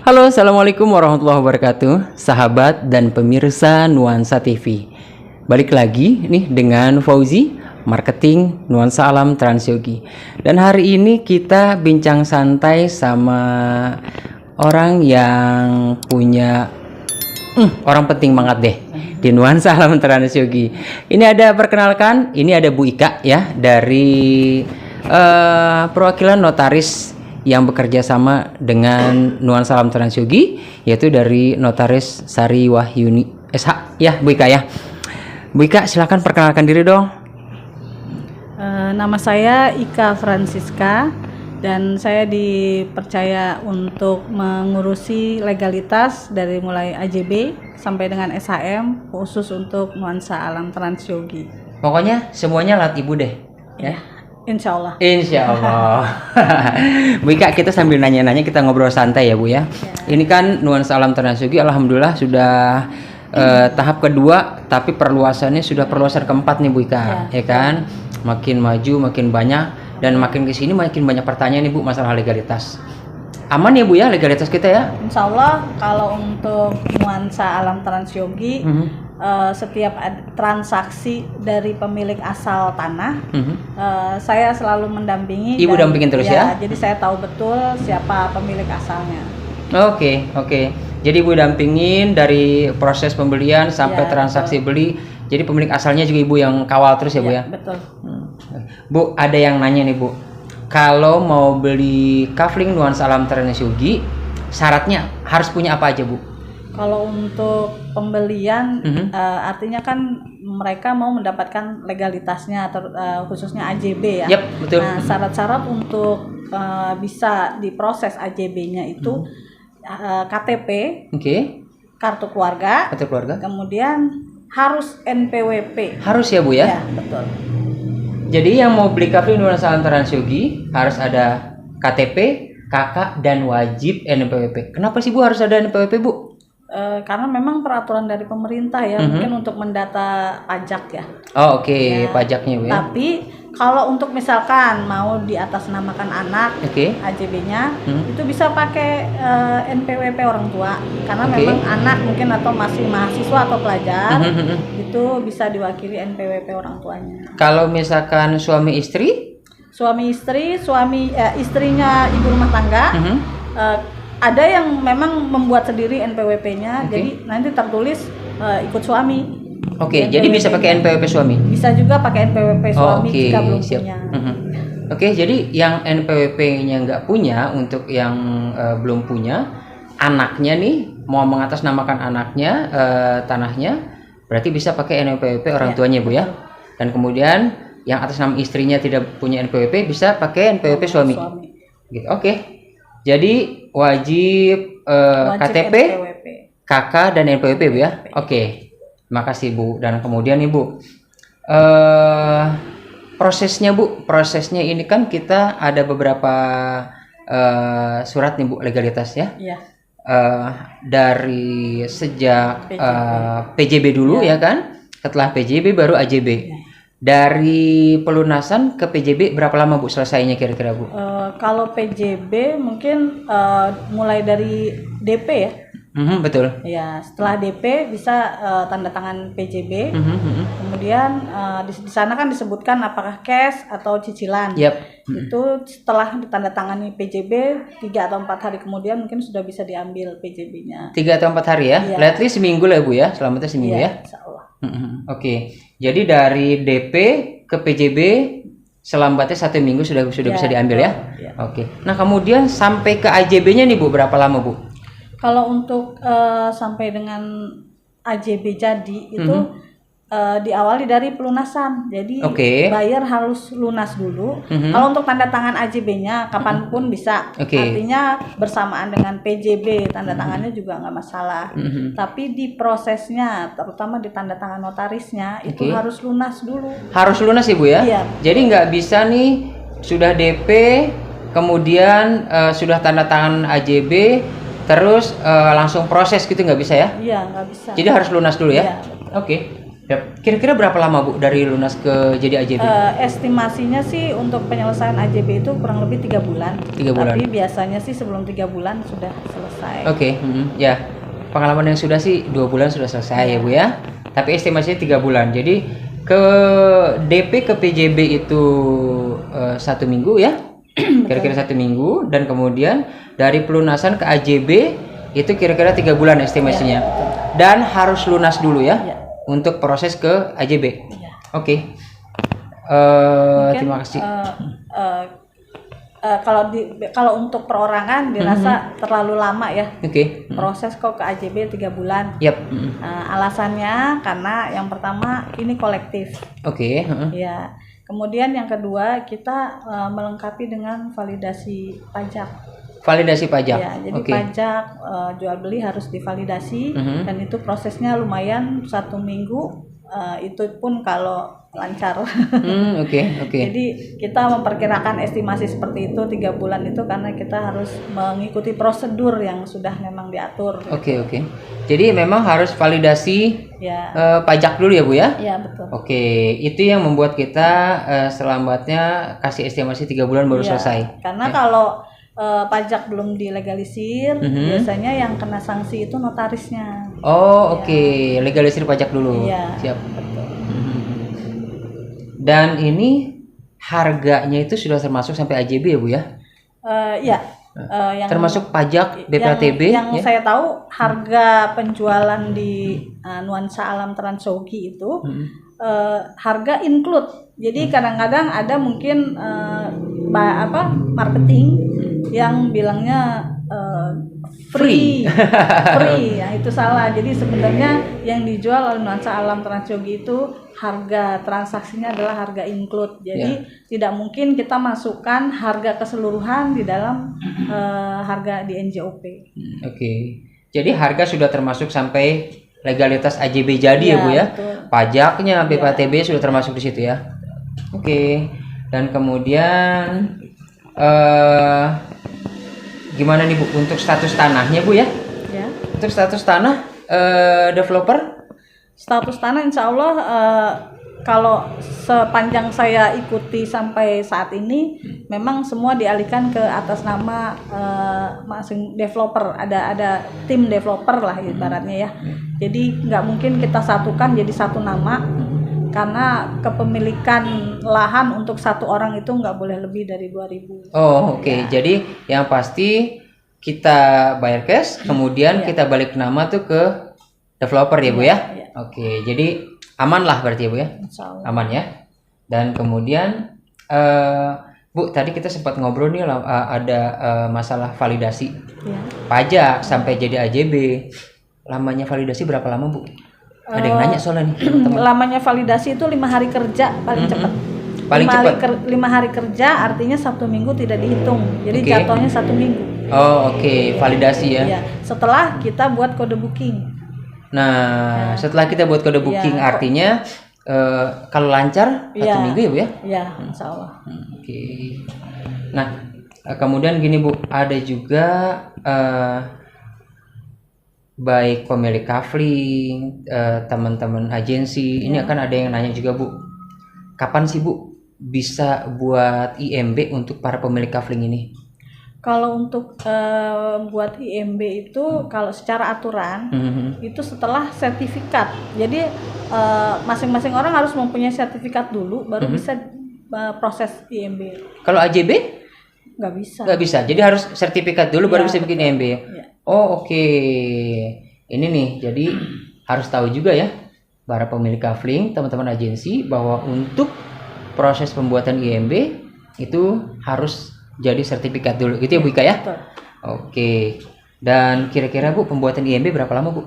Halo, assalamualaikum warahmatullahi wabarakatuh, sahabat dan pemirsa Nuansa TV. Balik lagi nih dengan Fauzi, marketing Nuansa Alam Transyogi. Dan hari ini kita bincang santai sama orang yang punya orang penting banget deh di Nuansa Alam Transyogi. Ini ada perkenalkan, ini ada Bu Ika ya dari perwakilan notaris yang bekerja sama dengan Nuansa Alam Transyogi, yaitu dari Notaris Sari Wahyuni SH ya Bu Ika ya. Bu Ika, silakan perkenalkan diri dong. Nama saya Ika Francisca dan saya dipercaya untuk mengurusi legalitas dari mulai AJB sampai dengan SHM khusus untuk Nuansa Alam Transyogi. Pokoknya semuanya lat Ibu deh ya. Insya Allah. Insya Allah. Bu Ika, kita sambil nanya-nanya, kita ngobrol santai ya Bu ya. Ini kan Nuansa Alam Transyogi alhamdulillah sudah tahap kedua, tapi perluasannya sudah perluasan keempat nih Bu Ika, ya kan? Makin maju, makin banyak, dan makin kesini makin banyak pertanyaan nih Bu masalah legalitas. Aman ya Bu ya legalitas kita ya? Insya Allah kalau untuk Nuansa Alam Transyogi setiap transaksi dari pemilik asal tanah saya selalu mendampingi. Ibu dampingin terus ya? Jadi saya tahu betul siapa pemilik asalnya. Oke. Jadi Ibu dampingin dari proses pembelian sampai transaksi beli. Jadi pemilik asalnya juga Ibu yang kawal terus ya Bu ya? Betul. Bu, ada yang nanya nih Bu, kalau mau beli kafling Nuansa Alam Transyogi, syaratnya harus punya apa aja Bu? Kalau untuk pembelian artinya kan mereka mau mendapatkan legalitasnya atau khususnya AJB ya. Yap, betul. Nah, syarat-syarat untuk bisa diproses AJB-nya itu KTP, kartu keluarga, kemudian harus NPWP. Harus ya Bu ya? Ya, betul. Jadi yang mau beli kafling Nuansa Alam Transyogi harus ada KTP, KK, dan wajib NPWP. Kenapa sih Bu harus ada NPWP Bu? Karena memang peraturan dari pemerintah ya, mungkin untuk mendata pajak ya. Oh oke. Pajaknya Bu ya. Tapi kalau untuk misalkan mau diatasnamakan anak, AJB-nya itu bisa pakai NPWP orang tua. Karena memang anak mungkin atau masih mahasiswa atau pelajar itu bisa diwakili NPWP orang tuanya. Kalau misalkan suami istri, istrinya ibu rumah tangga, ada yang memang membuat sendiri NPWP-nya, jadi nanti tertulis ikut suami. Jadi bisa pakai NPWP suami. Bisa juga pakai NPWP suami jika belum punya. Jadi yang NPWP-nya nggak punya, untuk yang belum punya, anaknya nih mau mengatasnamakan anaknya tanahnya, berarti bisa pakai NPWP orang tuanya Bu ya. Dan kemudian yang atas nama istrinya tidak punya NPWP bisa pakai NPWP suami. Gitu. Jadi wajib KTP, NPWP. KK, dan NPWP Bu ya. Makasih Bu. Dan kemudian nih Bu, prosesnya Bu, prosesnya ini kan kita ada beberapa surat nih Bu legalitas ya. Dari sejak PJB dulu ya kan, setelah PJB baru AJB. Dari pelunasan ke PJB berapa lama Bu selesainya kira-kira Bu? Kalau PJB mungkin mulai dari DP ya. Betul. Ya, setelah DP bisa tanda tangan PJB. Kemudian di sana kan disebutkan apakah cash atau cicilan. Itu setelah ditandatangani PJB 3 atau 4 hari kemudian mungkin sudah bisa diambil PJB-nya. 3 atau 4 hari ya? Lately seminggu lah Bu ya? Selamatnya seminggu ya? Insyaallah. Jadi dari DP ke PJB selambatnya 1 minggu sudah bisa diambil ya? Nah kemudian sampai ke AJB-nya nih Bu berapa lama Bu? Kalau untuk sampai dengan AJB jadi itu diawali dari pelunasan. Jadi bayar harus lunas dulu. Kalau untuk tanda tangan AJB-nya kapanpun bisa. Artinya bersamaan dengan PJB tanda tangannya juga nggak masalah. Tapi di prosesnya, terutama di tanda tangan notarisnya itu harus lunas dulu. Harus lunas Ibu ya? Iya. Jadi nggak bisa nih sudah DP kemudian sudah tanda tangan AJB terus langsung proses gitu, nggak bisa ya? Iya, nggak bisa. Jadi harus lunas dulu ya? Iya. Yap. Kira-kira berapa lama Bu dari lunas ke jadi AJB? Estimasinya sih untuk penyelesaian AJB itu kurang lebih 3 bulan. 3 bulan. Tapi biasanya sih sebelum 3 bulan sudah selesai. Oke, ya. Pengalaman yang sudah sih 2 bulan sudah selesai ya Bu ya. Tapi estimasinya 3 bulan. Jadi ke DP ke PJB itu 1 minggu ya. Kira-kira 1 minggu, dan kemudian dari pelunasan ke AJB itu kira-kira 3 bulan estimasinya. Dan harus lunas dulu ya, untuk proses ke AJB. Oke. Terima kasih. Kalau untuk perorangan dirasa terlalu lama ya. Oke. Proses kok ke AJB 3 bulan. Yap. Alasannya karena yang pertama ini kolektif. Oke. Ya. Kemudian yang kedua kita melengkapi dengan validasi pajak. Validasi pajak. Ya, jadi pajak jual beli harus divalidasi dan itu prosesnya lumayan 1 minggu. Itu pun kalau lancar. Oke. Jadi kita memperkirakan estimasi seperti itu 3 bulan itu karena kita harus mengikuti prosedur yang sudah memang diatur. Oke. Jadi memang harus validasi pajak dulu ya Bu ya? Iya betul. Oke, itu yang membuat kita selambatnya kasih estimasi 3 bulan baru selesai. Karena kalau pajak belum dilegalisir, biasanya yang kena sanksi itu notarisnya. Oh oke. Legalisir pajak dulu. Iya. Siap. Betul. Dan ini harganya itu sudah termasuk sampai AJB ya Bu ya? Iya. Yang termasuk pajak BPATB. Yang saya tahu harga penjualan di Nuansa Alam Transyogi itu harga include. Jadi kadang-kadang ada mungkin marketing yang bilangnya free. Ya itu salah. Jadi sebenarnya yang dijual oleh Nuansa Alam Transyogi itu harga transaksinya adalah harga include. Jadi tidak mungkin kita masukkan harga keseluruhan di dalam harga di NJOP. Oke. Jadi harga sudah termasuk sampai legalitas AJB jadi ya Bu ya. Betul. Pajaknya BPATB sudah termasuk di situ ya. Oke. Dan kemudian gimana nih Bu untuk status tanahnya Bu ya? Ya. Untuk status tanah developer? Status tanah insya Allah kalau sepanjang saya ikuti sampai saat ini memang semua dialihkan ke atas nama masing developer. Ada tim developer lah ibaratnya ya. Jadi nggak mungkin kita satukan jadi satu nama. Karena kepemilikan lahan untuk satu orang itu nggak boleh lebih dari 2.000. Oh oke. Jadi yang pasti kita bayar cash, kemudian kita balik nama tuh ke developer ya Bu ya. Oke. Jadi aman lah berarti ya Bu ya. Aman ya. Dan kemudian Bu tadi kita sempat ngobrol nih ada masalah validasi pajak sampai jadi AJB. Lamanya validasi berapa lama Bu? Ada yang nanya soalnya nih teman-teman. Lamanya validasi itu 5 hari kerja paling cepat. Paling cepat. 5 hari kerja artinya 1 minggu tidak dihitung. Jadi jatuhnya 1 minggu. Oh oke. Validasi ya. Iya. Setelah kita buat kode booking. Nah setelah kita buat kode booking artinya kalau lancar 1 minggu ya Bu ya? Iya. Insya Allah. Oke. Nah kemudian gini Bu, ada juga baik pemilik kafling, teman-teman agensi, ini akan ada yang nanya juga Bu, kapan sih Bu bisa buat IMB untuk para pemilik kafling ini? Kalau untuk buat IMB itu kalau secara aturan itu setelah sertifikat. Jadi masing-masing orang harus mempunyai sertifikat dulu baru bisa proses IMB. Kalau AJB? Nggak bisa. Nggak bisa. Jadi harus sertifikat dulu baru bisa bikin IMB. Ya? Oh oke. Ini nih. Jadi harus tahu juga ya para pemilik kafling, teman-teman agensi bahwa untuk proses pembuatan IMB itu harus jadi sertifikat dulu. Gitu ya Bu Ika ya? Betul. Oke. Dan kira-kira Bu pembuatan IMB berapa lama Bu?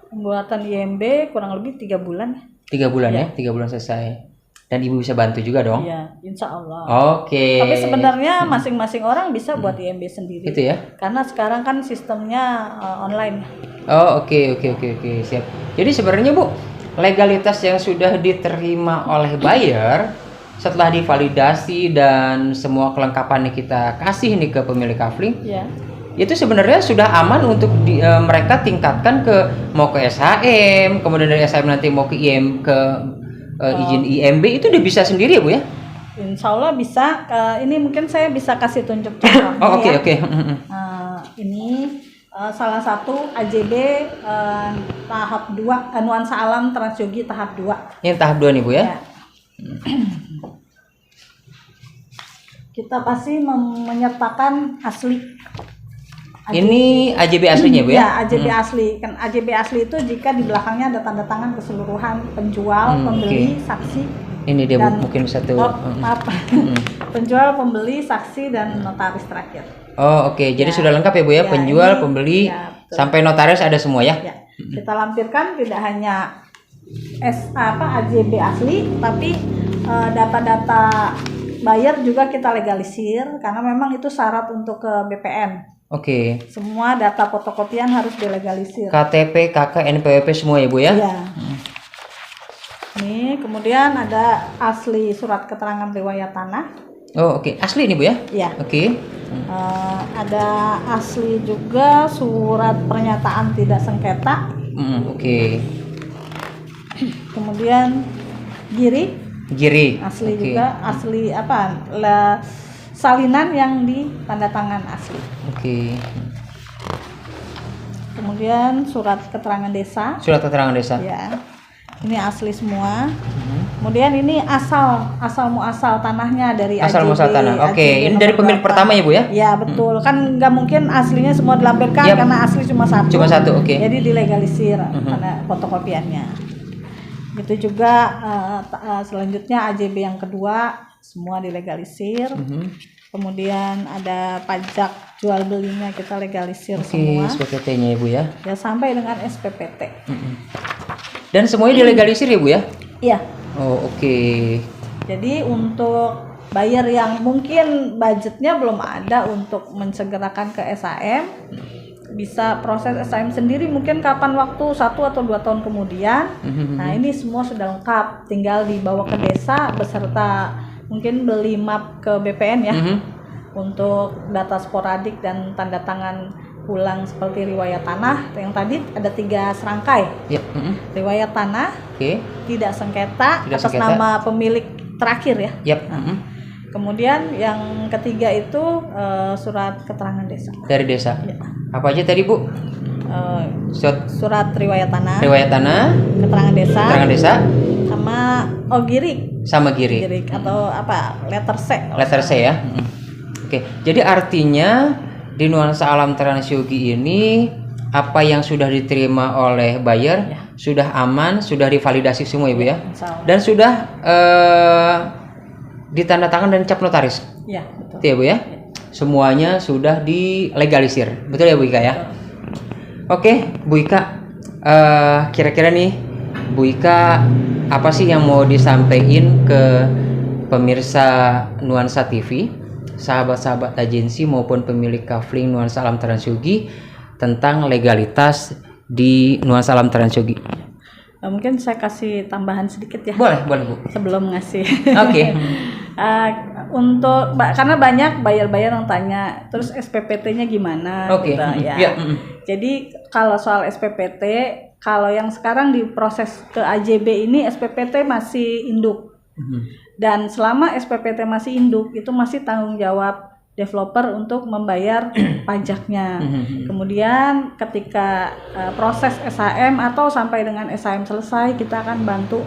Pembuatan IMB kurang lebih 3 bulan. 3 bulan ya? 3 bulan selesai. Dan Ibu bisa bantu juga dong? Iya, insya Allah. Oke. Tapi sebenarnya masing-masing orang bisa buat IMB sendiri. Itu ya? Karena sekarang kan sistemnya online. Oh oke. Siap. Jadi sebenarnya Bu, legalitas yang sudah diterima oleh buyer setelah divalidasi dan semua kelengkapannya kita kasih nih ke pemilik kafling, itu sebenarnya sudah aman untuk mereka tingkatkan mau ke SHM, kemudian dari SHM nanti mau ke izin IMB, itu udah bisa sendiri ya Bu ya? Insya Allah bisa. Ini mungkin saya bisa kasih tunjuk contohnya. Oke. Ini salah satu AJB tahap 2 Nuansa Alam Transyogi tahap 2. Yang tahap 2 nih Bu ya? Kita pasti menyertakan asli. Ini AJB aslinya Bu ya? Ya, AJB asli. Kan AJB asli itu jika di belakangnya ada tanda tangan keseluruhan penjual, pembeli, saksi. Ini dia Bu, mungkin satu. Maaf. Penjual, pembeli, saksi dan notaris terakhir. Oke. Jadi sudah lengkap ya Bu ya? Penjual, pembeli, sampai notaris ada semua ya? Kita lampirkan tidak hanya AJB asli, tapi data-data buyer juga kita legalisir karena memang itu syarat untuk ke BPN. Oke. Semua data fotokopian harus dilegalisir. KTP, KK, NPWP semua ya Bu ya? Iya. Nih, kemudian ada asli surat keterangan riwayat tanah. Oke. Asli ini Bu ya? Iya. Oke. Ada asli juga surat pernyataan tidak sengketa. Oke. Kemudian giri. Asli juga, asli salinan yang di tanda tangan asli. Oke. Kemudian surat keterangan desa. Surat keterangan desa. Ya. Ini asli semua. Kemudian ini asal muasal tanahnya dari asal AJB. Muasal tanah. Oke, ini dari pemilik pertama ya Bu ya? Ya, betul. Kan nggak mungkin aslinya semua dilampirkan karena asli cuma satu. Cuma satu, oke. Jadi dilegalisir karena fotokopiannya. Itu juga selanjutnya AJB yang kedua semua dilegalisir. Kemudian ada pajak jual belinya kita legalisir semua. SPPT-nya ya Bu ya? Ya, sampai dengan SPPT. Dan semuanya dilegalisir ya Bu ya? Iya. Oke. Jadi untuk buyer yang mungkin budgetnya belum ada untuk mensegerakan ke SHM, bisa proses SHM sendiri mungkin kapan waktu 1 atau 2 tahun kemudian. Nah, ini semua sudah lengkap, tinggal dibawa ke desa beserta mungkin beli map ke BPN ya. Untuk data sporadik dan tanda tangan ulang seperti riwayat tanah yang tadi ada 3 serangkai. Riwayat tanah, tidak sengketa atas nama pemilik terakhir ya. Kemudian yang ketiga itu surat keterangan desa. Dari desa. Apa aja tadi Bu? Surat riwayat tanah. Keterangan desa. Sama girik. Girik atau letter C. Letter C ya. Oke. Jadi artinya di Nuansa Alam Transyogi ini apa yang sudah diterima oleh buyer sudah aman, sudah divalidasi semua ya Bu ya? Dan sudah ditandatangan dan cap notaris. Iya, betul. Itu ya Bu ya? Semuanya sudah dilegalisir. Betul ya Bu Ika ya? Oke, Bu Ika, kira-kira nih Bu Ika apa sih yang mau disampaikan ke pemirsa Nuansa TV, sahabat-sahabat agensi maupun pemilik kafling Nuansa Alam Transyogi tentang legalitas di Nuansa Alam Transyogi? Mungkin saya kasih tambahan sedikit ya. Boleh Bu. Sebelum ngasih. Oke. Karena banyak buyer-buyer yang tanya, terus SPPT-nya gimana? Gitu, ya. Jadi kalau soal SPPT, kalau yang sekarang diproses ke AJB ini SPPT masih induk. Dan selama SPPT masih induk, itu masih tanggung jawab developer untuk membayar pajaknya. Kemudian ketika proses SHM atau sampai dengan SHM selesai, kita akan bantu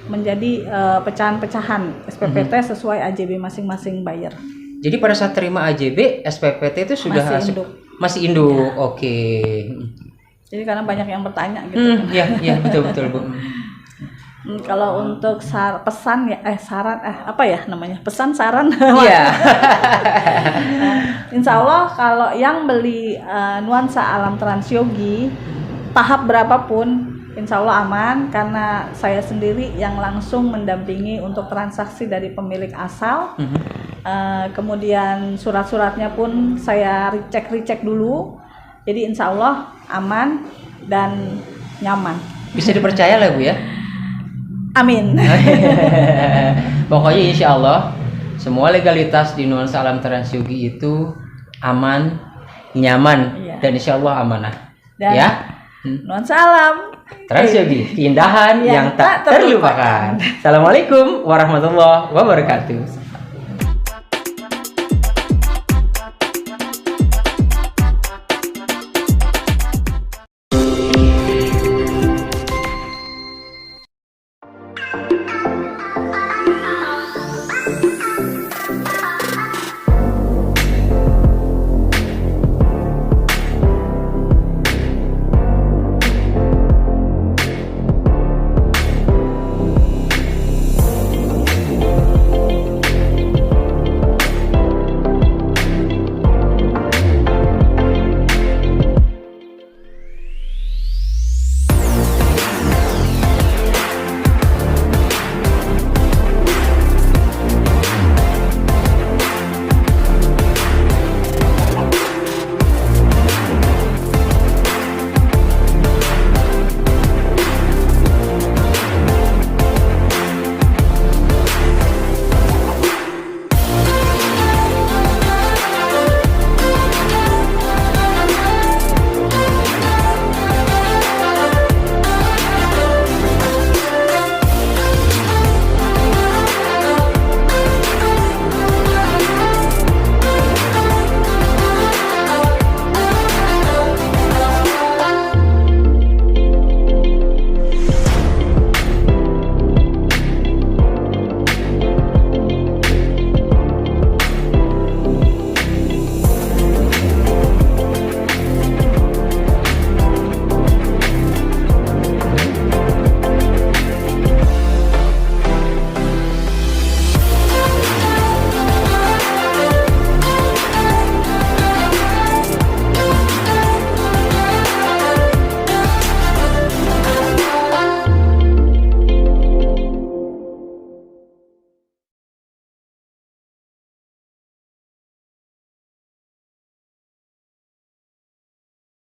menjadi pecahan-pecahan SPPT sesuai AJB masing-masing buyer. Jadi pada saat terima AJB, SPPT itu sudah masih induk. Ya. Oke. Jadi karena banyak yang bertanya gitu. Iya betul Bu. Kalau untuk pesan ya saran pesan saran. Iya. Insya Allah kalau yang beli Nuansa Alam Transyogi tahap berapapun insya Allah aman, karena saya sendiri yang langsung mendampingi untuk transaksi dari pemilik asal. Kemudian surat-suratnya pun saya recheck dulu, jadi insya Allah aman dan nyaman. Bisa dipercaya lah Bu ya. Amin. Pokoknya insya Allah semua legalitas di Nuansa Alam Transyogi itu aman, nyaman, dan insya Allah amanah. Dan ya. Nuansa alam Transyogi, keindahan yang tak terlupakan. Assalamualaikum warahmatullahi wabarakatuh.